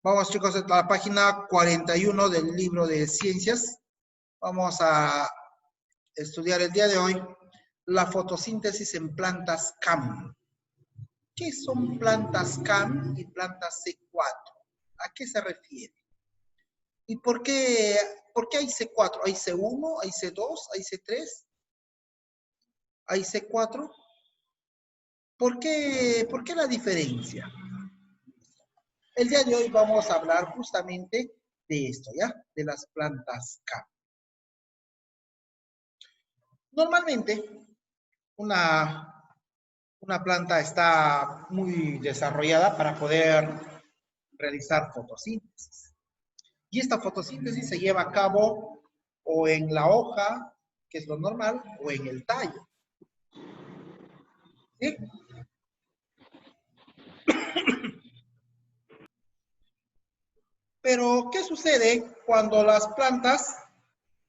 Vamos, chicos, a la página 41 del libro de ciencias. Vamos a estudiar el día de hoy la fotosíntesis en plantas CAM. ¿Qué son plantas CAM y plantas C4? ¿A qué se refiere? ¿Y por qué hay C4? ¿Hay C1? ¿Hay C2? ¿Hay C3? ¿Hay C4? ¿Por qué la diferencia? El día de hoy vamos a hablar justamente de esto, ¿ya? De las plantas CAM. Normalmente, una planta está muy desarrollada para poder realizar fotosíntesis. Y esta fotosíntesis se lleva a cabo o en la hoja, que es lo normal, o en el tallo. ¿Sí? Pero, ¿qué sucede cuando las plantas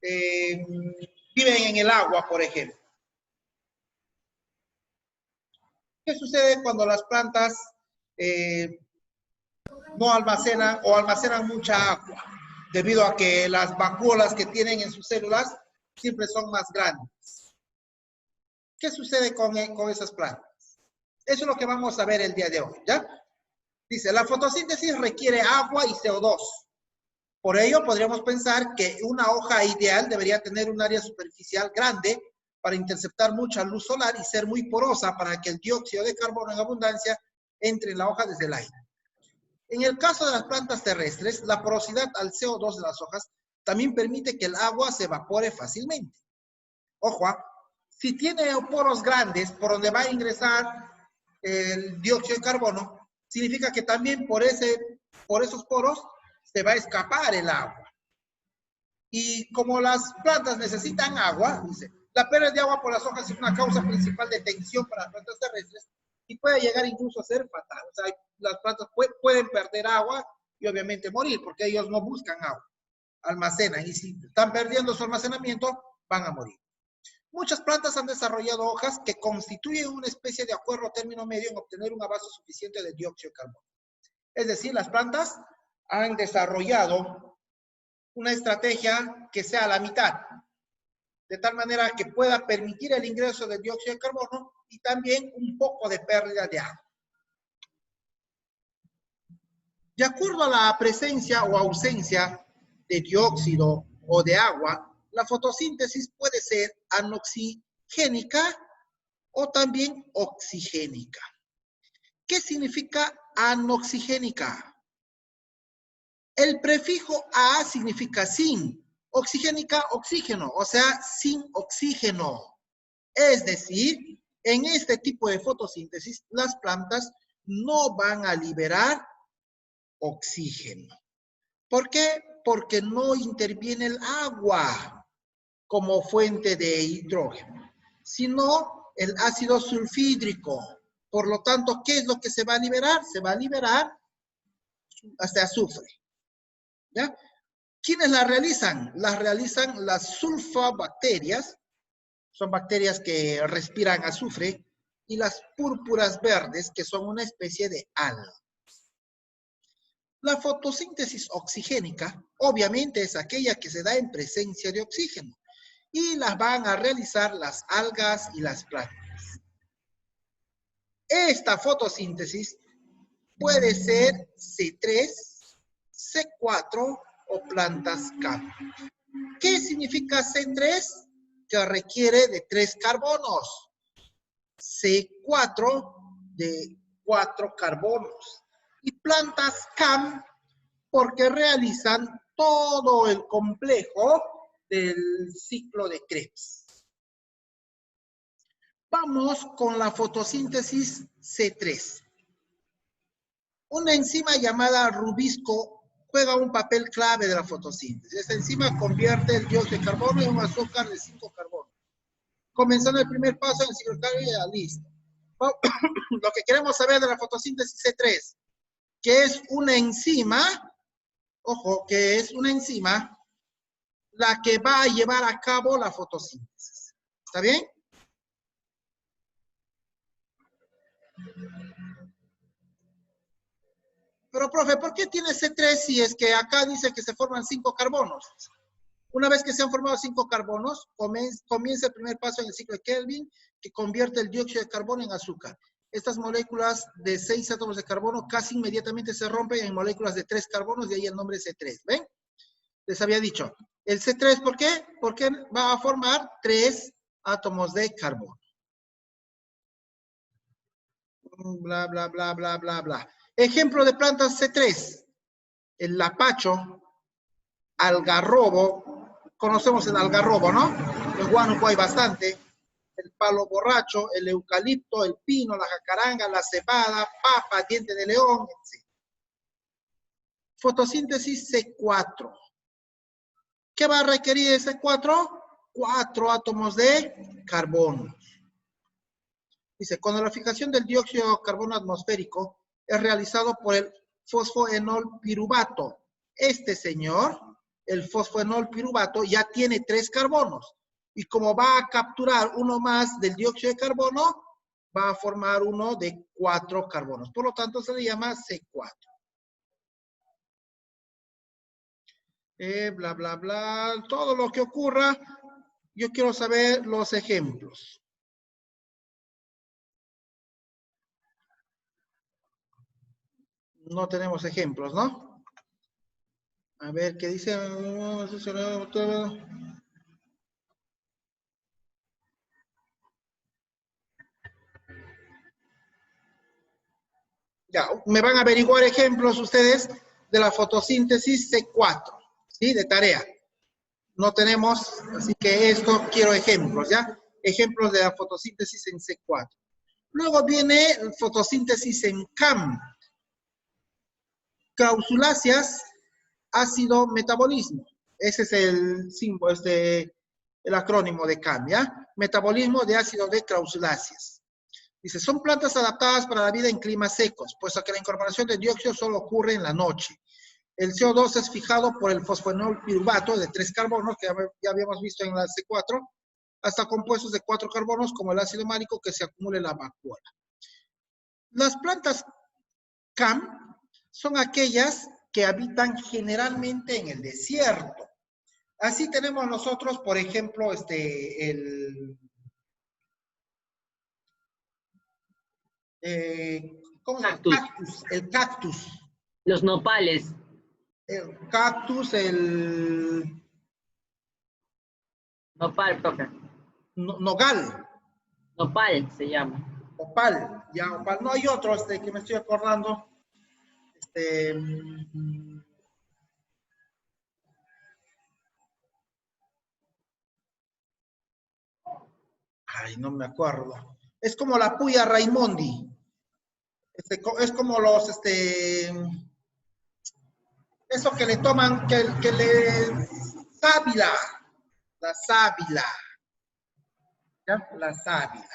viven en el agua, por ejemplo? ¿Qué sucede cuando las plantas no almacenan o almacenan mucha agua? Debido a que las vacuolas que tienen en sus células siempre son más grandes. ¿Qué sucede con esas plantas? Eso es lo que vamos a ver el día de hoy, ¿ya? Dice, la fotosíntesis requiere agua y CO2. Por ello, podríamos pensar que una hoja ideal debería tener un área superficial grande para interceptar mucha luz solar y ser muy porosa para que el dióxido de carbono en abundancia entre en la hoja desde el aire. En el caso de las plantas terrestres, la porosidad al CO2 de las hojas también permite que el agua se evapore fácilmente. Ojo, si tiene poros grandes por donde va a ingresar el dióxido de carbono, significa que también por esos poros se va a escapar el agua. Y como las plantas necesitan agua, dice, la pérdida de agua por las hojas es una causa principal de tensión para las plantas terrestres y puede llegar incluso a ser fatal. O sea, las plantas pueden perder agua y obviamente morir porque ellos no buscan agua, almacenan y si están perdiendo su almacenamiento, van a morir. Muchas plantas han desarrollado hojas que constituyen una especie de acuerdo término medio en obtener un abasto suficiente de dióxido de carbono. Es decir, las plantas han desarrollado una estrategia que sea a la mitad, de tal manera que pueda permitir el ingreso de dióxido de carbono y también un poco de pérdida de agua. De acuerdo a la presencia o ausencia de dióxido o de agua, la fotosíntesis puede ser anoxigénica o también oxigénica. ¿Qué significa anoxigénica? El prefijo a significa sin, oxigénica, oxígeno, o sea, sin oxígeno. Es decir, en este tipo de fotosíntesis, las plantas no van a liberar oxígeno. ¿Por qué? Porque no interviene el agua como fuente de hidrógeno, sino el ácido sulfídrico. Por lo tanto, ¿qué es lo que se va a liberar? Se va a liberar hasta azufre. ¿Ya? ¿Quiénes la realizan? Las realizan las sulfobacterias, son bacterias que respiran azufre, y las púrpuras verdes, que son una especie de alga. La fotosíntesis oxigénica, obviamente, es aquella que se da en presencia de oxígeno, y las van a realizar las algas y las plantas. Esta fotosíntesis puede ser C3, C4 o plantas CAM. ¿Qué significa C3? Que requiere de 3 carbonos. C4 de 4 carbonos. Y plantas CAM porque realizan todo el complejo del ciclo de Krebs. Vamos con la fotosíntesis C3. Una enzima llamada rubisco juega un papel clave de la fotosíntesis. Esta enzima convierte el dióxido de carbono en un azúcar de 5 carbonos. Comenzando el primer paso en el ciclo y ya listo. Lo que queremos saber de la fotosíntesis C3, que es una enzima, ojo, que es una enzima la que va a llevar a cabo la fotosíntesis. ¿Está bien? Pero, profe, ¿por qué tiene C3 si es que acá dice que se forman 5 carbonos? Una vez que se han formado 5 carbonos, comienza el primer paso en el ciclo de Kelvin, que convierte el dióxido de carbono en azúcar. Estas moléculas de 6 átomos de carbono casi inmediatamente se rompen en moléculas de 3 carbonos, de ahí el nombre C3. ¿Ven? Les había dicho. El C3, ¿por qué? Porque va a formar 3 átomos de carbono. Bla, bla, bla, bla, bla, bla. Ejemplo de plantas C3. El lapacho, algarrobo. Conocemos el algarrobo, ¿no? En Huánuco hay bastante. El palo borracho, el eucalipto, el pino, la jacaranda, la cebada, papa, diente de león, etc. Fotosíntesis C4. ¿Qué va a requerir ese 4? 4 átomos de carbono. Dice, cuando la fijación del dióxido de carbono atmosférico es realizado por el fosfoenol piruvato. Este señor, el fosfoenol piruvato, ya tiene 3 carbonos. Y como va a capturar uno más del dióxido de carbono, va a formar uno de 4 carbonos. Por lo tanto, se le llama C4. Bla, bla, bla. Todo lo que ocurra, yo quiero saber los ejemplos. No tenemos ejemplos, ¿no? A ver, ¿qué dice? Ya, me van a averiguar ejemplos ustedes de la fotosíntesis C4, ¿sí? De tarea. No tenemos, así que esto quiero ejemplos, ¿ya? Ejemplos de la fotosíntesis en C4. Luego viene fotosíntesis en CAM. Clausuláceas, ácido metabolismo. Ese es el símbolo, el acrónimo de CAM, ¿ya? Metabolismo de ácido de clausuláceas. Dice, son plantas adaptadas para la vida en climas secos, puesto que la incorporación de dióxido solo ocurre en la noche. El CO2 es fijado por el fosfoenol piruvato de 3 carbonos, que ya habíamos visto en la C4, hasta compuestos de 4 carbonos, como el ácido málico, que se acumula en la vacuola. Las plantas CAM son aquellas que habitan generalmente en el desierto. Así tenemos nosotros, por ejemplo, ¿cómo se llama? Cactus, el cactus. Los nopales. El cactus, el Nopal, profe. nogal. Nopal se llama. Opal, ya, opal. No hay otro que me estoy acordando. Ay, no me acuerdo. Es como la puya Raimondi. Es como los, eso que le toman, que le, sábila. La sábila. ¿Ya? La sábila.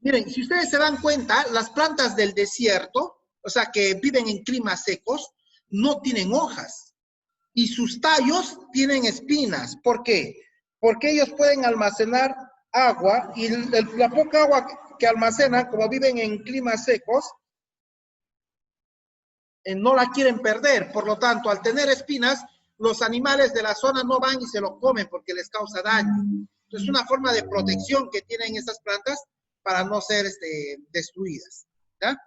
Miren, si ustedes se dan cuenta, las plantas del desierto, o sea, que viven en climas secos, no tienen hojas. Y sus tallos tienen espinas. ¿Por qué? Porque ellos pueden almacenar agua y la poca agua que almacenan, como viven en climas secos, no la quieren perder. Por lo tanto, al tener espinas, los animales de la zona no van y se lo comen porque les causa daño. Entonces, es una forma de protección que tienen estas plantas para no ser destruidas. ¿Ya?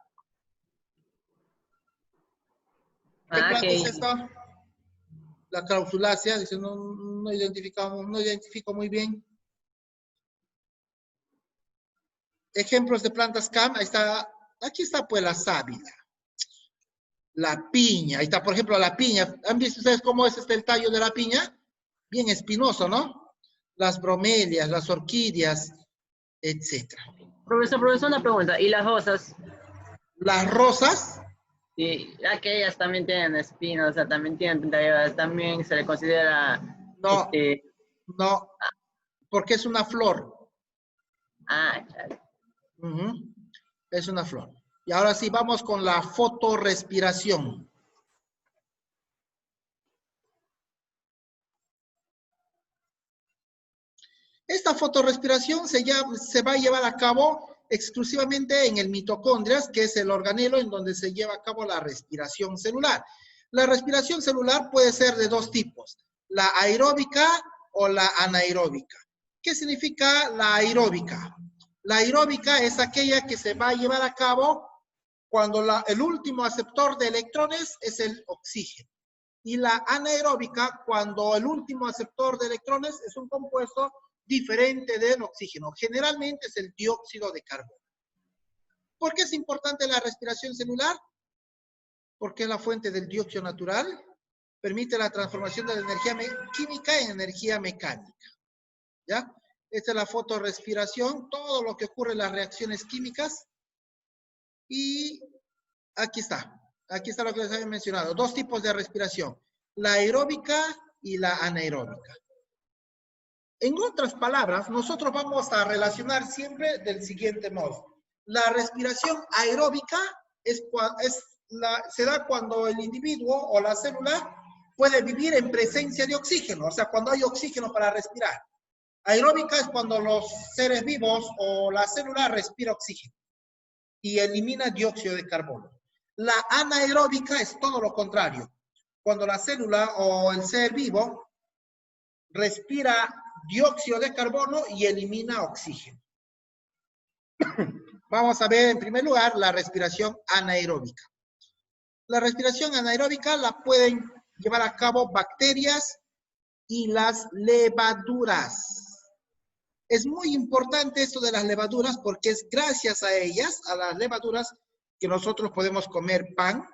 ¿Qué planta es esta? La clausulácea, dice, no identifico muy bien. Ejemplos de plantas CAM, ahí está, aquí está pues la sábila. La piña, ahí está, por ejemplo, la piña. ¿Han visto ustedes cómo es el tallo de la piña? Bien espinoso, ¿no? Las bromelias, las orquídeas, etc. Profesor, una pregunta. ¿Y las rosas? Las rosas. Sí, aquellas también tienen espinos, o sea, también tienen tallos, también se le considera... No, no, porque es una flor. Chale. Es una flor. Y ahora sí, vamos con la fotorrespiración. Esta fotorrespiración se va a llevar a cabo exclusivamente en el mitocondrias, que es el organelo en donde se lleva a cabo la respiración celular. La respiración celular puede ser de dos tipos, la aeróbica o la anaeróbica. ¿Qué significa la aeróbica? La aeróbica es aquella que se va a llevar a cabo cuando el último aceptor de electrones es el oxígeno. Y la anaeróbica cuando el último aceptor de electrones es un compuesto diferente del oxígeno. Generalmente es el dióxido de carbono. ¿Por qué es importante la respiración celular? Porque es la fuente del dióxido natural, permite la transformación de la energía química en energía mecánica. ¿Ya? Esta es la fotorrespiración, todo lo que ocurre en las reacciones químicas. Y aquí está lo que les había mencionado. Dos tipos de respiración, la aeróbica y la anaeróbica. En otras palabras, nosotros vamos a relacionar siempre del siguiente modo. La respiración aeróbica se da cuando el individuo o la célula puede vivir en presencia de oxígeno, o sea, cuando hay oxígeno para respirar. Aeróbica es cuando los seres vivos o la célula respira oxígeno y elimina dióxido de carbono. La anaeróbica es todo lo contrario. Cuando la célula o el ser vivo respira dióxido de carbono y elimina oxígeno. Vamos a ver en primer lugar la respiración anaeróbica. La respiración anaeróbica la pueden llevar a cabo bacterias y las levaduras. Es muy importante esto de las levaduras porque es gracias a ellas, a las levaduras, que nosotros podemos comer pan,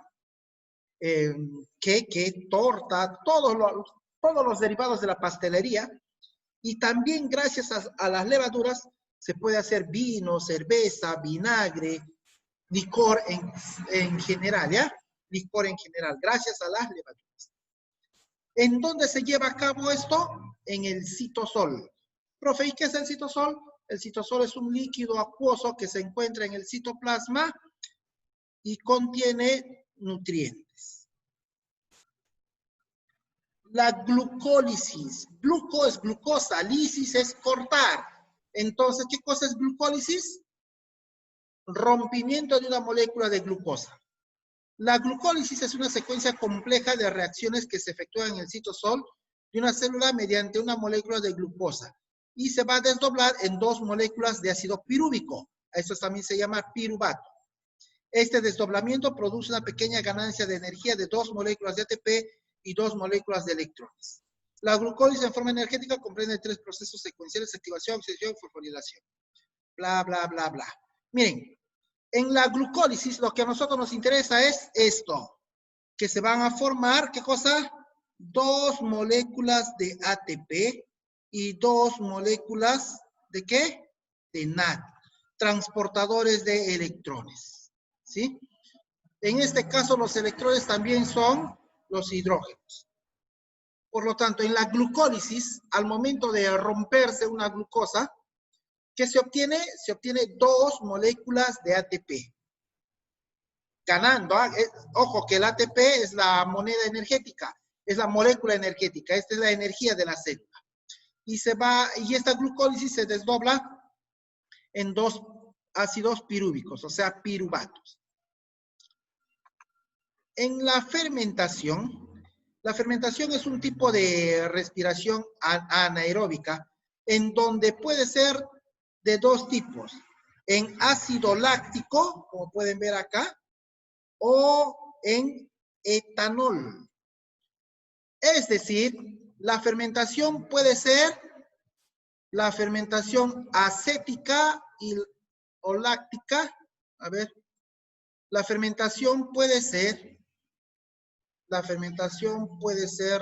queque, torta, todos los derivados de la pastelería. Y también gracias a las levaduras se puede hacer vino, cerveza, vinagre, licor en general, ¿ya? Licor en general, gracias a las levaduras. ¿En dónde se lleva a cabo esto? En el citosol. Profe, ¿y qué es el citosol? El citosol es un líquido acuoso que se encuentra en el citoplasma y contiene nutrientes. La glucólisis. Gluco es glucosa, lisis es cortar. Entonces, ¿qué cosa es glucólisis? Rompimiento de una molécula de glucosa. La glucólisis es una secuencia compleja de reacciones que se efectúan en el citosol de una célula mediante una molécula de glucosa y se va a desdoblar en dos moléculas de ácido pirúvico. Esto también se llama piruvato. Este desdoblamiento produce una pequeña ganancia de energía de dos moléculas de ATP y dos moléculas de electrones. La glucólisis en forma energética comprende tres procesos secuenciales: activación, oxidación y fosforilación. Bla, bla, bla, bla. Miren, en la glucólisis lo que a nosotros nos interesa es esto, que se van a formar, ¿qué cosa? Dos moléculas de ATP y dos moléculas ¿de qué? De NAD, transportadores de electrones, ¿sí? En este caso los electrones también son los hidrógenos. Por lo tanto, en la glucólisis, al momento de romperse una glucosa, ¿qué se obtiene? Se obtiene dos moléculas de ATP. Ganando, ojo que el ATP es la moneda energética, es la molécula energética, esta es la energía de la célula. Y esta glucólisis se desdobla en dos ácidos pirúvicos, o sea, piruvatos. En la fermentación es un tipo de respiración anaeróbica en donde puede ser de dos tipos, en ácido láctico, como pueden ver acá, o en etanol. Es decir, la fermentación puede ser la fermentación acética o láctica. A ver, la fermentación puede ser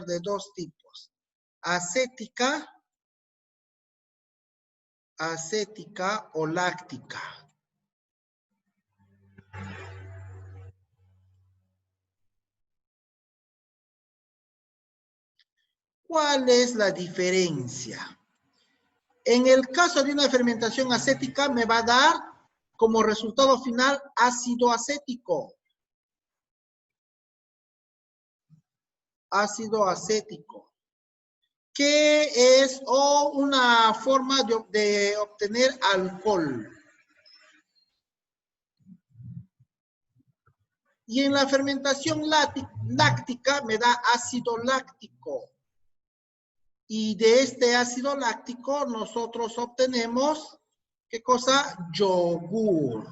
de dos tipos, acética o láctica. ¿Cuál es la diferencia? En el caso de una fermentación acética me va a dar como resultado final ácido acético. Ácido acético. Que es una forma de obtener alcohol. Y en la fermentación láctica me da ácido láctico. Y de este ácido láctico nosotros obtenemos, ¿qué cosa? Yogur,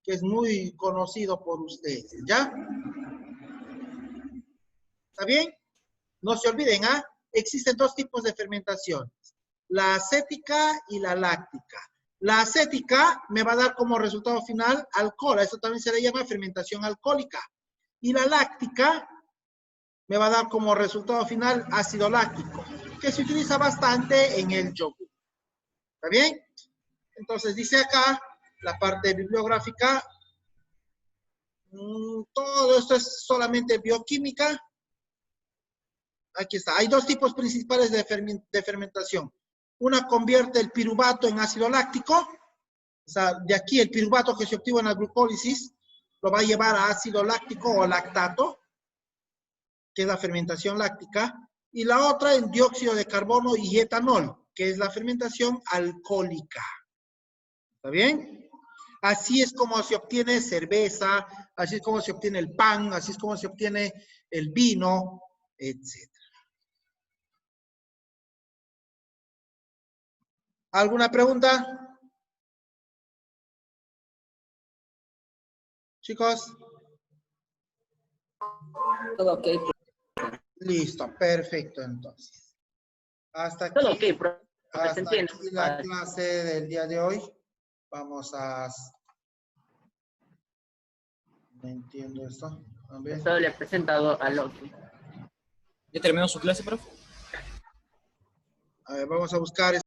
que es muy conocido por ustedes, ¿ya? ¿Está bien? No se olviden, ¿ah? Existen dos tipos de fermentación, la acética y la láctica. La acética me va a dar como resultado final alcohol, a esto también se le llama fermentación alcohólica. Y la láctica me va a dar como resultado final ácido láctico, que se utiliza bastante en el yogur. ¿Está bien? Entonces dice acá, la parte bibliográfica, todo esto es solamente bioquímica. Aquí está. Hay dos tipos principales de fermentación. Una convierte el piruvato en ácido láctico. O sea, de aquí el piruvato que se obtuvo en la glucólisis lo va a llevar a ácido láctico o lactato, que es la fermentación láctica. Y la otra en dióxido de carbono y etanol, que es la fermentación alcohólica. ¿Está bien? Así es como se obtiene cerveza, así es como se obtiene el pan, así es como se obtiene el vino, etc. ¿Alguna pregunta? Chicos. Todo ok. Listo, perfecto entonces. Hasta Todo aquí, ok, profe, se hasta entiende. aquí la clase del día de hoy. Vamos a... No entiendo esto. A ver. Solo le he presentado a Loki. ¿Ya terminó su clase, profe? A ver, vamos a buscar